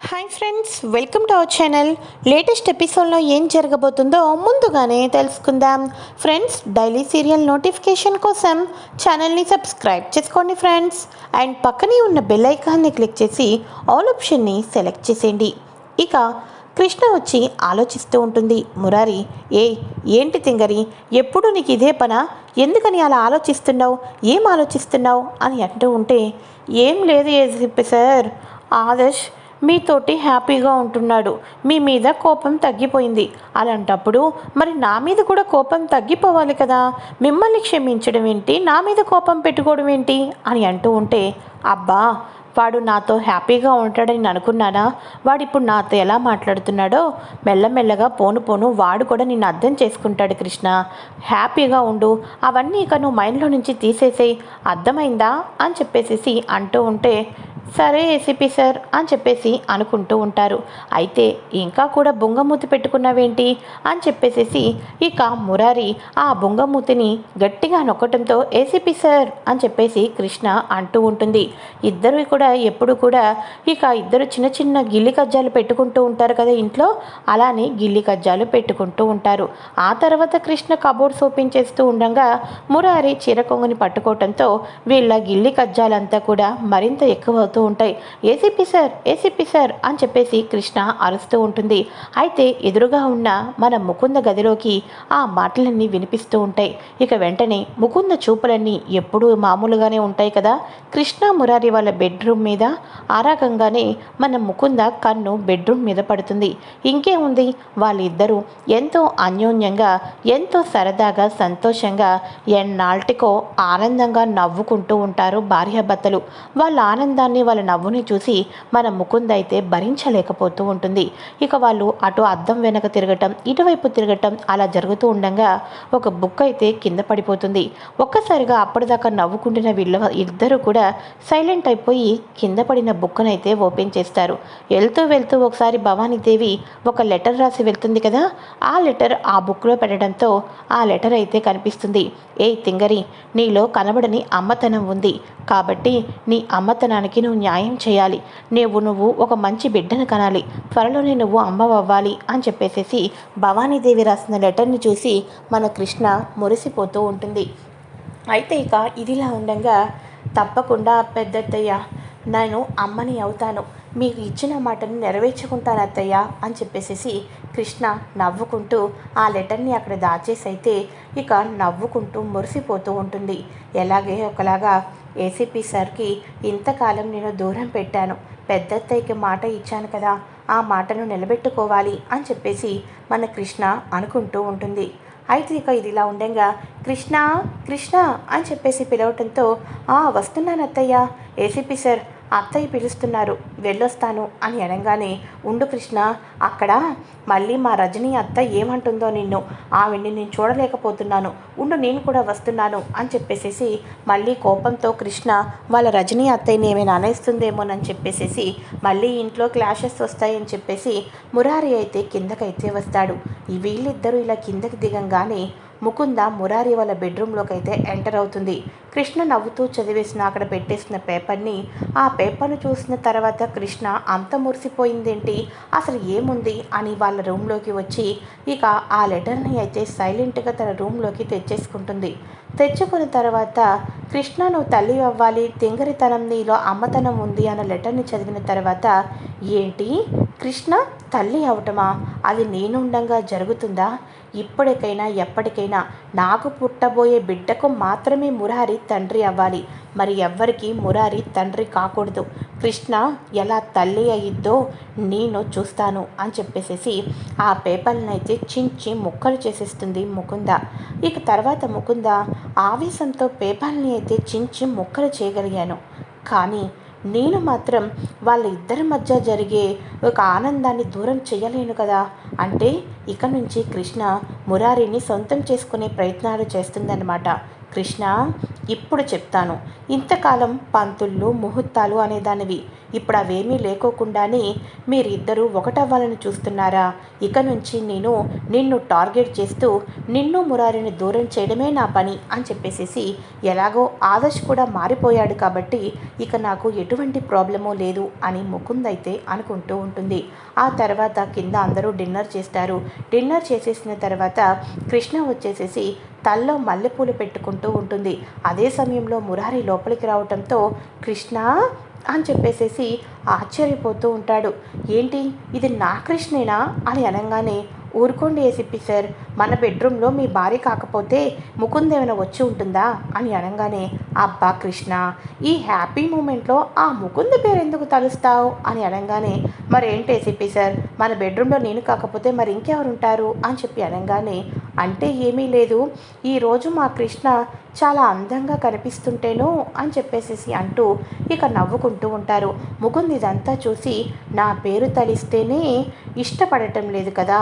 Hi friends, welcome to our channel. Latest ఎపిసోడ్లో ఏం జరగబోతుందో ముందుగానే తెలుసుకుందాం. ఫ్రెండ్స్, డైలీ సీరియల్ నోటిఫికేషన్ కోసం ఛానల్ని సబ్స్క్రైబ్ చేసుకోండి ఫ్రెండ్స్. అండ్ పక్కనే ఉన్న బెల్ ఐకాన్ని క్లిక్ చేసి ఆల్ ఆప్షన్ని సెలెక్ట్ చేసేయండి. ఇక కృష్ణ వచ్చి ఆలోచిస్తూ ఉంటుంది. మురారి, ఏంటి తింగరి, ఎప్పుడు నీకు ఇదే పనా? ఎందుకని అలా ఆలోచిస్తున్నావు? ఏం ఆలోచిస్తున్నావు అని అంటూ ఉంటే, ఏం లేదు ఏసీపీ సార్, ఆదర్శ్ మీతోటి హ్యాపీగా ఉంటున్నాడు, మీ మీద కోపం తగ్గిపోయింది. అలాంటప్పుడు మరి నా మీద కూడా కోపం తగ్గిపోవాలి కదా, మిమ్మల్ని క్షమించడం ఏంటి, నా మీద కోపం పెట్టుకోవడం ఏంటి అని అంటూ ఉంటే, అబ్బా వాడు నాతో హ్యాపీగా ఉంటాడని నేను అనుకున్నానా? వాడు ఇప్పుడు నాతో ఎలా మాట్లాడుతున్నాడో మెల్లమెల్లగా పోను వాడు కూడా నిన్ను అర్థం చేసుకుంటాడు. కృష్ణ, హ్యాపీగా ఉండు, అవన్నీ ఇక నువ్వు మైండ్లో నుంచి తీసేసేయి, అర్థమైందా అని చెప్పేసి అంటూ ఉంటే, సరే ఏసీపీ సార్ అని చెప్పేసి అనుకుంటూ ఉంటారు. అయితే ఇంకా కూడా బొంగమూతి పెట్టుకున్నావేంటి అని చెప్పేసి ఇక మురారి ఆ బొంగమూతిని గట్టిగా నొక్కటంతో, ఏసీపీ సార్ అని చెప్పేసి కృష్ణ అంటూ ఉంటుంది. ఇద్దరు కూడా ఎప్పుడు కూడా ఇక ఇద్దరు చిన్న చిన్న గిల్లి కజ్జాలు పెట్టుకుంటూ ఉంటారు కదా ఇంట్లో, అలానే గిల్లి కజ్జాలు పెట్టుకుంటూ ఉంటారు. ఆ తర్వాత కృష్ణ కబోర్డ్స్ ఓపెన్ చేస్తూ ఉండగా మురారి చీరకొంగుని పట్టుకోవటంతో వీళ్ళ గిల్లి కజ్జాలంతా కూడా మరింత ఎక్కువ అవుతూ ఉంటాయి. ఏసీపీ సార్ అని చెప్పేసి కృష్ణ అరుస్తూ ఉంటుంది. అయితే ఎదురుగా ఉన్న మన ముకుంద గదిలోకి ఆ మాటలన్నీ వినిపిస్తూ ఉంటాయి. ఇక వెంటనే ముకుంద చూపులన్నీ ఎప్పుడూ మామూలుగానే ఉంటాయి కదా, కృష్ణ మురారి వాళ్ళ బెడ్రూమ్ మీద ఆరాగంగానే మన ముకుంద కన్ను బెడ్రూమ్ మీద పడుతుంది. ఇంకేముంది, వాళ్ళిద్దరూ ఎంతో అన్యోన్యంగా, ఎంతో సరదాగా, సంతోషంగా, ఎన్నాళ్ళటికో ఆనందంగా నవ్వుకుంటూ ఉంటారు భార్యాభర్తలు. వాళ్ళ ఆనందాన్ని, వాళ్ళ నవ్వుని చూసి మన ముకుంద అయితే భరించలేకపోతూ ఉంటుంది. ఇక వాళ్ళు అటు అద్దం వెనక తిరగటం, ఇటువైపు తిరగటం అలా జరుగుతూ ఉండగా ఒక బుక్ అయితే కింద పడిపోతుంది. ఒక్కసారిగా అప్పటిదాకా నవ్వుకుంటున్న వీళ్ళ ఇద్దరు కూడా సైలెంట్ అయిపోయి కింద పడిన బుక్కనైతే ఓపెన్ చేస్తారు. వెళ్తూ ఒకసారి భవానీదేవి ఒక లెటర్ రాసి వెళ్తుంది కదా, ఆ లెటర్ ఆ బుక్లో పెట్టడంతో ఆ లెటర్ అయితే కనిపిస్తుంది. తింగరి, నీలో కనబడని అమ్మతనం ఉంది కాబట్టి నీ అమ్మతనానికి నువ్వు న్యాయం చేయాలి. నువ్వు ఒక మంచి బిడ్డను కనాలి, త్వరలోనే నువ్వు అమ్మవ్వాలి అని చెప్పేసి భవానీదేవి రాసిన లెటర్ని చూసి మన కృష్ణ మురిసిపోతూ ఉంటుంది. అయితే ఇక ఇదిలా ఉండగా, తప్పకుండా పెద్దత్తయ్య, నేను అమ్మని అవుతాను, మీకు ఇచ్చిన మాటను నెరవేర్చుకుంటాను అత్తయ్య అని చెప్పేసి కృష్ణ నవ్వుకుంటూ ఆ లెటర్ని అక్కడ దాచేసి అయితే ఇక నవ్వుకుంటూ మురిసిపోతూ ఉంటుంది. ఎలాగే ఒకలాగా ఏసీపీ సార్కి ఇంతకాలం నేను దూరం పెట్టాను, పెద్దత్తయ్యకి మాట ఇచ్చాను కదా, ఆ మాటను నిలబెట్టుకోవాలి అని చెప్పేసి మన కృష్ణ అనుకుంటూ ఉంటుంది. అయితే ఇక ఇదిలా ఉండగా కృష్ణ అని చెప్పేసి పిలవటంతో, వస్తున్నాను అత్తయ్య, ఏసీపీ సార్ అత్తయ్య పిలుస్తున్నారు, వెళ్ళొస్తాను అని అనగానే, ఉండు కృష్ణ, అక్కడ మళ్ళీ మా రజనీ అత్త ఏమంటుందో నిన్ను, ఆవిడ్ని నేను చూడలేకపోతున్నాను, ఉండు నేను కూడా వస్తున్నాను అని చెప్పేసి మళ్ళీ కోపంతో కృష్ణ వాళ్ళ రజనీ అత్తయ్యని ఏమైనా అనేస్తుందేమోనని చెప్పేసి మళ్ళీ ఇంట్లో క్లాషెస్ వస్తాయని చెప్పేసి మురారి అయితే కిందకైతే వస్తాడు. వీళ్ళిద్దరూ ఇలా కిందకి దిగంగానే ముకుంద మురారి వాళ్ళ బెడ్రూమ్లోకి అయితే ఎంటర్ అవుతుంది. కృష్ణ నవ్వుతూ చదివేసిన అక్కడ పెట్టేసిన పేపర్ని, ఆ పేపర్ను చూసిన తర్వాత కృష్ణ అంత మురిసిపోయిందేంటి, అసలు ఏముంది అని వాళ్ళ రూమ్లోకి వచ్చి ఇక ఆ లెటర్ని అయితే సైలెంట్గా తన రూమ్లోకి తెచ్చేసుకుంటుంది. తెచ్చుకున్న తర్వాత, కృష్ణ నువ్వు తల్లి అవ్వాలి, తింగరితనం నీలో అమ్మతనం ఉంది అన్న లెటర్ని చదివిన తర్వాత, ఏంటి కృష్ణ తల్లి అవటమా, అది నేనుండంగా జరుగుతుందా, ఇప్పటికైనా ఎప్పటికైనా నాకు పుట్టబోయే బిడ్డకు మాత్రమే మురారి తండ్రి అవ్వాలి, మరి ఎవ్వరికి మురారి తండ్రి కాకూడదు, కృష్ణ ఎలా తల్లి అయ్యిద్దో నేను చూస్తాను అని చెప్పేసి ఆ పేపర్ని అయితే చించి ముక్కలు చేసేస్తుంది ముకుంద. ఇక తర్వాత ముకుంద ఆవేశంతో పేపర్ని అయితే చించి ముక్కలు చేయగలిగాను, కానీ నేను మాత్రం వాళ్ళ ఇద్దరి మధ్య జరిగే ఒక ఆనందాన్ని దూరం చేయలేను కదా, అంటే ఇక నుంచి కృష్ణ మురారిని సొంతం చేసుకునే ప్రయత్నాలు చేస్తుందన్నమాట. కృష్ణ ఇప్పుడు చెప్తాను. ఇంతకాలం పంతుళ్ళు ముహూర్తాలు అనేదానివి, ఇప్పుడు అవేమీ లేకోకుండానే మీరిద్దరూ ఒకటవ్వాలని చూస్తున్నారా? ఇక నుంచి నేను నిన్ను టార్గెట్ చేస్తూ నిన్ను మురారిని దూరం చేయడమే నా పని అని చెప్పేసేసి, ఎలాగో ఆదర్శ్ కూడా మారిపోయాడు కాబట్టి ఇక నాకు ఎటువంటి ప్రాబ్లమూ లేదు అని ముకుంద్ అయితే అనుకుంటూ ఉంటుంది. ఆ తర్వాత కింద అందరూ డిన్నర్ చేస్తారు. డిన్నర్ చేసేసిన తర్వాత కృష్ణ వచ్చేసేసి తల్లో మల్లెపూలు పెట్టుకుంటూ ఉంటుంది. అదే సమయంలో మురారి లోపలికి రావటంతో కృష్ణ అని చెప్పేసేసి ఆశ్చర్యపోతూ ఉంటాడు. ఏంటి ఇది నా కృష్ణేనా అని అనగానే, ఊరుకోండి ఏసీపీ సార్, మన బెడ్రూమ్లో మీ భార్య కాకపోతే ముకుంద్ ఏమైనా వచ్చి ఉంటుందా అని అనగానే, అబ్బా కృష్ణ, ఈ హ్యాపీ మూమెంట్లో ఆ ముకుంద్ పేరు ఎందుకు తలుస్తావు అని అనగానే, మరేంటి ఏసీపీ సార్, మన బెడ్రూమ్లో నేను కాకపోతే మరి ఇంకెవరుంటారు అని చెప్పి అనగానే, అంటే ఏమీ లేదు, ఈరోజు మా కృష్ణ చాలా అందంగా కనిపిస్తుంటేను అని చెప్పేసేసి అంటూ ఇక నవ్వుకుంటూ ఉంటారు. ముకుంద్ ఇదంతా చూసి, నా పేరు తలిస్తేనే ఇష్టపడటం లేదు కదా,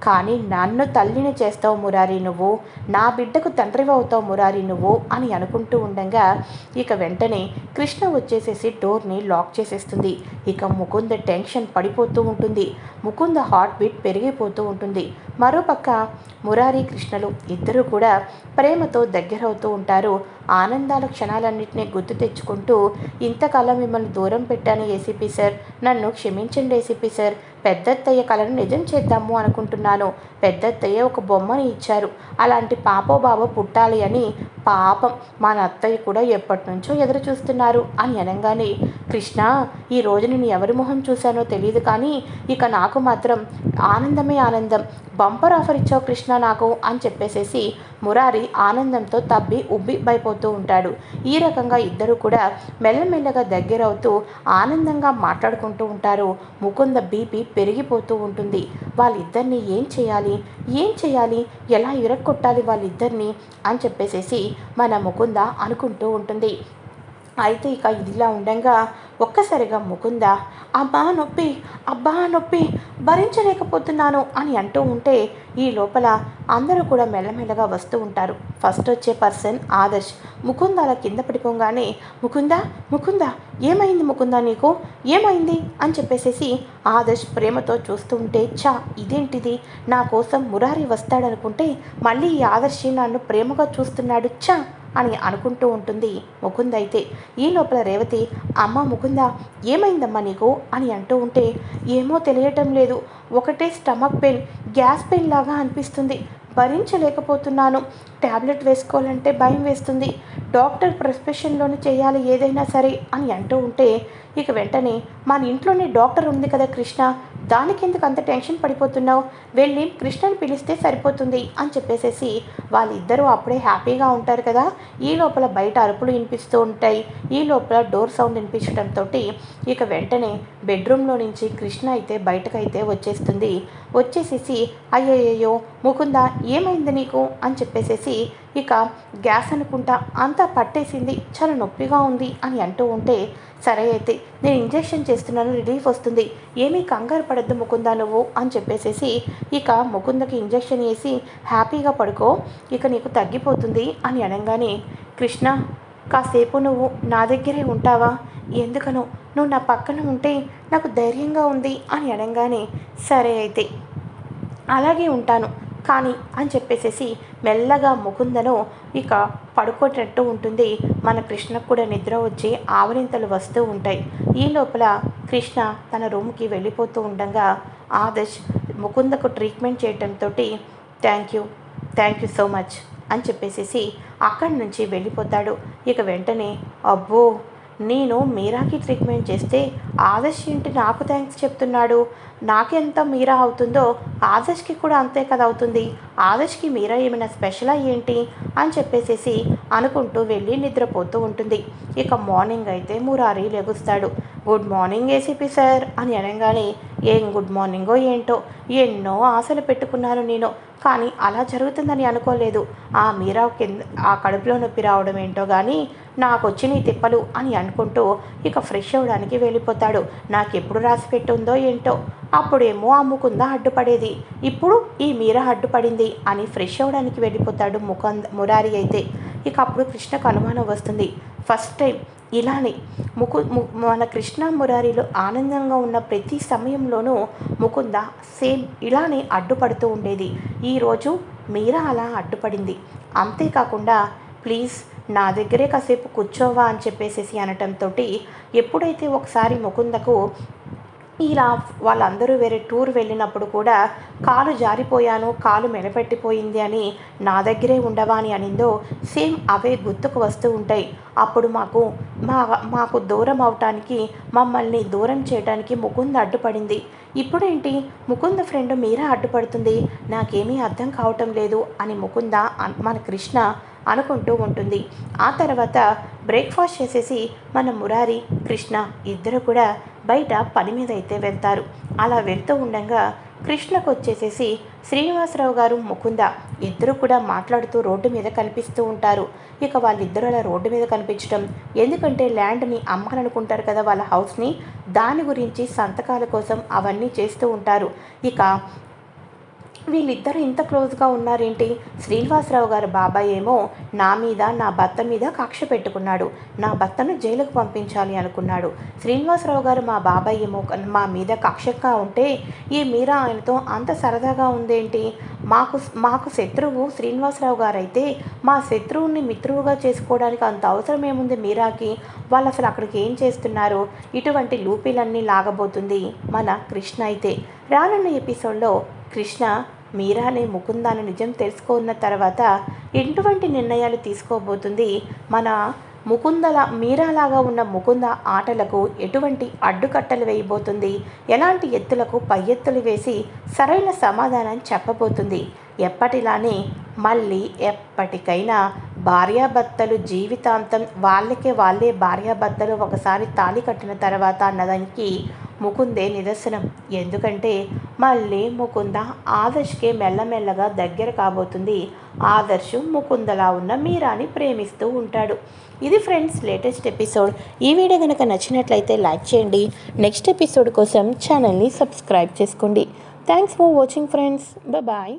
కానీ నన్ను తల్లిని చేస్తావు మురారి నువ్వు, నా బిడ్డకు తండ్రివి అవుతావు మురారి నువ్వు అని అనుకుంటూ ఉండగా ఇక వెంటనే కృష్ణ వచ్చేసేసి డోర్ని లాక్ చేసేస్తుంది. ఇక ముకుంద టెన్షన్ పడిపోతూ ఉంటుంది. ముకుంద హార్ట్ బీట్ పెరిగిపోతూ ఉంటుంది. మరోపక్క మురారి కృష్ణలు ఇద్దరూ కూడా ప్రేమతో దగ్గరవుతూ ఉంటారు. ఆనందాల క్షణాలన్నింటినీ గుర్తు తెచ్చుకుంటూ, ఇంతకాలం మిమ్మల్ని దూరం పెట్టాను ఏసీపీ సార్, నన్ను క్షమించండి ఏసీపీ సార్, పెద్దత్తయ్య కలను నిజం చేద్దాము అనుకుంటున్నాను, పెద్దత్తయ్య ఒక బొమ్మని ఇచ్చారు, అలాంటి పాపో బాబో పుట్టాలి అని, పాపం మా అత్తయ్య కూడా ఎప్పటి నుంచో ఎదురు చూస్తున్నారు అని అనగానే, కృష్ణ, ఈ రోజు నేను ఎవరి మొహం చూశానో తెలియదు కానీ ఇక నాకు మాత్రం ఆనందమే ఆనందం, బంపర్ ఆఫర్ ఇచ్చావు కృష్ణ నాకు అని చెప్పేసేసి మురారి ఆనందంతో తబ్బి ఉబ్బిబ్బైపోతూ ఉంటాడు. ఈ రకంగా ఇద్దరు కూడా మెల్లమెల్లగా దగ్గరవుతూ ఆనందంగా మాట్లాడుకుంటూ ఉంటారు. ముకుంద బీపీ పెరిగిపోతూ ఉంటుంది. వాళ్ళిద్దరినీ ఏం చేయాలి, ఎలా ఇరక్కొట్టాలి వాళ్ళిద్దరినీ అని చెప్పేసేసి మన ముకుంద అనుకుంటూ ఉంటుంది. అయితే ఇక ఇదిలా ఉండగా ఒక్కసారిగా ముకుంద, అబ్బా నొప్పి భరించలేకపోతున్నాను అని అంటూ ఉంటే ఈ లోపల అందరూ కూడా మెల్లమెల్లగా వస్తూ ఉంటారు. ఫస్ట్ వచ్చే పర్సన్ ఆదర్శ్. ముకుంద అలా కింద పడిపోగానే, ముకుంద ఏమైంది ముకుంద, నీకు ఏమైంది అని చెప్పేసేసి ఆదర్శ్ ప్రేమతో చూస్తూ ఉంటే, ఇదేంటిది, నా కోసం మురారి వస్తాడనుకుంటే మళ్ళీ ఈ ఆదర్శి నన్ను ప్రేమగా చూస్తున్నాడు అని అనుకుంటూ ఉంటుంది ముకుంద. అయితే ఈ లోపల రేవతి, అమ్మ ముకుంద ఏమైందమ్మా నీకు అని అంటూ ఉంటే, ఏమో తెలియటం లేదు, ఒకటే స్టమక్ పెయిన్, గ్యాస్ పెయిన్ లాగా అనిపిస్తుంది, భరించలేకపోతున్నాను, ట్యాబ్లెట్ వేసుకోవాలంటే భయం వేస్తుంది, డాక్టర్ ప్రిస్క్రిప్షన్లోనే చేయాలి ఏదైనా సరే అని అంటూ ఉంటే ఇక వెంటనే, మన ఇంట్లోనే డాక్టర్ ఉంది కదా కృష్ణ, దానికి ఎందుకు అంత టెన్షన్ పడిపోతున్నావు, వెళ్ళి కృష్ణని పిలిస్తే సరిపోతుంది అని చెప్పేసేసి వాళ్ళిద్దరూ అప్పుడే హ్యాపీగా ఉంటారు కదా. ఈ లోపల బయట అరుపులు వినిపిస్తూ ఉంటాయి. ఈ లోపల డోర్ సౌండ్ వినిపించడంతో ఇక వెంటనే బెడ్రూమ్లో నుంచి కృష్ణ అయితే బయటకైతే వచ్చేసేసి అయ్యయ్యో ముకుంద ఏమైంది నీకు అని చెప్పేసేసి, ఇక గ్యాస్ అనుకుంటా అంతా పట్టేసింది, చాలా నొప్పిగా ఉంది అని అంటూ ఉంటే, సరే అయితే నేను ఇంజెక్షన్ చేస్తున్నాను, రిలీఫ్ వస్తుంది, ఏమీ కంగారు పడద్దు ముకుంద నువ్వు అని చెప్పేసేసి ఇక ముకుందకి ఇంజెక్షన్ వేసి హ్యాపీగా పడుకో, ఇక నీకు తగ్గిపోతుంది అని అనగానే, కృష్ణ కాసేపు నువ్వు నా దగ్గరే ఉంటావా, ఎందుకనో నువ్వు నా పక్కన ఉంటే నాకు ధైర్యంగా ఉంది అని అనగానే, సరే అయితే అలాగే ఉంటాను కానీ అని చెప్పేసేసి మెల్లగా ముకుందను ఇక పడుకోటట్టు ఉంటుంది. మన కృష్ణకు కూడా నిద్ర వచ్చి ఆవలింతలు వస్తూ ఉంటాయి. ఈ లోపల కృష్ణ తన రూమ్కి వెళ్ళిపోతూ ఉండగా ఆదర్శ్ ముకుందకు ట్రీట్మెంట్ చేయడంతో థ్యాంక్ యూ సో మచ్ అని చెప్పేసేసి అక్కడి నుంచి వెళ్ళిపోతాడు. ఇక వెంటనే, అబ్బో నేను మీరాకి ట్రీట్మెంట్ చేస్తే ఆదర్శ్ ఏంటి నాకు థ్యాంక్స్ చెప్తున్నాడు, నాకెంత మీరా అవుతుందో ఆదర్శ్కి కూడా అంతే కదా అవుతుంది, ఆదర్శ్కి మీరా ఏమైనా స్పెషలా ఏంటి అని చెప్పేసేసి అనుకుంటూ వెళ్ళి నిద్రపోతూ ఉంటుంది. ఇక మార్నింగ్ అయితే మురారి లెగుస్తాడు. గుడ్ మార్నింగ్ ఏసీపీ సార్ అని అనగానే, ఏం గుడ్ మార్నింగో ఏంటో, ఎన్నో ఆశలు పెట్టుకున్నాను నేను, కానీ అలా జరుగుతుందని అనుకోలేదు, ఆ మీరా కింద ఆ కడుపులో నొప్పి రావడం ఏంటో కానీ నాకు వచ్చిన తిప్పలు అని అనుకుంటూ ఇక ఫ్రెష్ అవ్వడానికి వెళ్ళిపోతాడు. నాకు ఎప్పుడు రాసి పెట్టుందో ఏంటో, అప్పుడేమో అమ్ముకుందా అడ్డుపడేది, ఇప్పుడు ఈ మీరా అడ్డుపడింది అని ఫ్రెష్ అవ్వడానికి వెళ్ళిపోతాడు మురారి అయితే. ఇక అప్పుడు కృష్ణకు అనుమానం వస్తుంది. ఫస్ట్ టైం ఇలానే మన కృష్ణ మురారిలో ఆనందంగా ఉన్న ప్రతి సమయంలోనూ ముకుంద సేమ్ ఇలానే అడ్డుపడుతూ ఉండేది. ఈరోజు మీరా అలా అడ్డుపడింది. అంతేకాకుండా ప్లీజ్ నా దగ్గరే కాసేపు కూర్చోవా అని చెప్పేసేసి అనటంతో ఎప్పుడైతే ఒకసారి ముకుందకు ఇలా వాళ్ళందరూ వేరే టూర్ వెళ్ళినప్పుడు కూడా కాలు జారిపోయాను, కాలు మెడపెట్టిపోయింది అని నా దగ్గరే ఉండవా అని అనిందో సేమ్ అవే గుర్తుకు వస్తూ ఉంటాయి. అప్పుడు మాకు దూరం అవటానికి, మమ్మల్ని దూరం చేయడానికి ముకుంద అడ్డుపడింది. ఇప్పుడేంటి ముకుంద ఫ్రెండ్ మీరా అడ్డుపడుతుంది, నాకేమీ అర్థం కావటం లేదు అని ముకుంద మన కృష్ణ అనుకుంటూ ఉంటుంది. ఆ తర్వాత బ్రేక్ఫాస్ట్ చేసేసి మన మురారి కృష్ణ ఇద్దరు కూడా బయట పని మీద అయితే వెళ్తారు. అలా వెళ్తూ ఉండగా కృష్ణకు వచ్చేసేసి శ్రీనివాసరావు గారు ముకుంద ఇద్దరు కూడా మాట్లాడుతూ రోడ్డు మీద కనిపిస్తూ ఉంటారు. ఇక వాళ్ళిద్దరు అలా రోడ్డు మీద కనిపించడం, ఎందుకంటే ల్యాండ్ని అమ్మాలనుకుంటారు కదా వాళ్ళ హౌస్ని, దాని గురించి సంతకాల కోసం అవన్నీ చేస్తూ ఉంటారు. ఇక వీళ్ళిద్దరూ ఇంత క్లోజ్గా ఉన్నారేంటి? శ్రీనివాసరావు గారు బాబాయ్ ఏమో నా మీద, నా భర్త మీద కక్ష పెట్టుకున్నాడు, నా భర్తను జైలుకు పంపించాలి అనుకున్నాడు. శ్రీనివాసరావు గారు మా బాబాయ్ ఏమో మా మీద కక్షగా ఉంటే ఈ మీరా ఆయనతో అంత సరదాగా ఉందేంటి? మాకు శత్రువు శ్రీనివాసరావు గారు అయితే మా శత్రువుని మిత్రువుగా చేసుకోవడానికి అంత అవసరం ఏముంది మీరాకి? వాళ్ళు అసలు అక్కడికి ఏం చేస్తున్నారు? ఇటువంటి లూపీలన్నీ లాగబోతుంది మన కృష్ణ అయితే. రానున్న ఎపిసోడ్లో కృష్ణ మీరానే ముకుందాను నిజం తెలుసుకున్న తర్వాత ఎటువంటి నిర్ణయాలు తీసుకోబోతుంది? మన మీరాలాగా ఉన్న ముకుంద ఆటలకు ఎటువంటి అడ్డుకట్టలు వేయబోతుంది? ఎలాంటి ఎత్తులకు పై ఎత్తులు వేసి సరైన సమాధానం చెప్పబోతుంది? ఎప్పటిలానే మళ్ళీ ఎప్పటికైనా భార్యాభర్తలు జీవితాంతం వాళ్ళే భార్యాభర్తలు ఒకసారి తాళి కట్టిన తర్వాత అన్నదానికి ముకుందే నిదర్శనం. ఎందుకంటే మళ్ళీ ముకుంద ఆదర్శ్కే మెల్లమెల్లగా దగ్గర కాబోతుంది. ఆదర్శ్ ముకుందలా ఉన్న మీరాని ప్రేమిస్తూ ఉంటాడు. ఇది ఫ్రెండ్స్ లేటెస్ట్ ఎపిసోడ్. ఈ వీడియో కనుక నచ్చినట్లయితే లైక్ చేయండి. నెక్స్ట్ ఎపిసోడ్ కోసం ఛానల్ని సబ్స్క్రైబ్ చేసుకోండి. Thanks for watching friends. Bye.